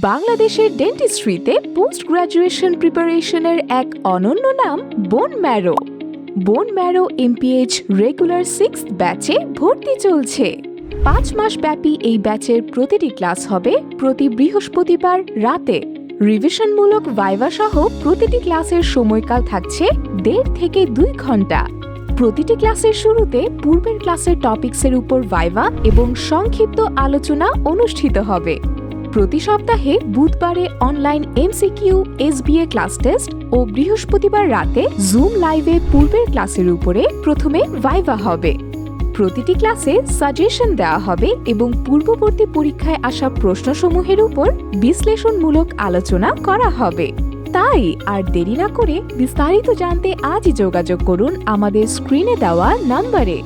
বাংলাদেশের ডেন্টিস্ট্রিতে post graduation প্রিপারেশনের এক অনন্য নাম bone marrow. Bone marrow MPH regular 6th ব্যাচে ভর্তি চলছে। 5 মাস ব্যাপী এই ব্যাচের প্রতিটি ক্লাস হবে প্রতি বৃহস্পতিবার রাতে। রিভিশনমূলক ভাইভা সহ প্রতিটি ক্লাসের সময়কাল থাকছে 1.5 থেকে 2 ঘন্টা। প্রতিটি ক্লাসের শুরুতে পূর্বের ক্লাসের টপিকসের উপর ভাইভা এবং সংক্ষিপ্ত আলোচনা অনুষ্ঠিত হবে। প্রতি সপ্তাহে বুধবারে online MCQ SBA class test ও বৃহস্পতিবার রাতে জুম লাইভে পূর্বের ক্লাসের উপরে প্রথমে ভাইভা হবে। প্রতিটি ক্লাসে সাজেশন দেওয়া হবে এবং পূর্ববর্তী পরীক্ষায় আসা প্রশ্নসমূহের উপর বিশ্লেষণমূলক আলোচনা করা হবে। তাই আর দেরি না করে বিস্তারিত জানতে আজই যোগাযোগ করুন আমাদের স্ক্রিনে দেওয়া নম্বরে।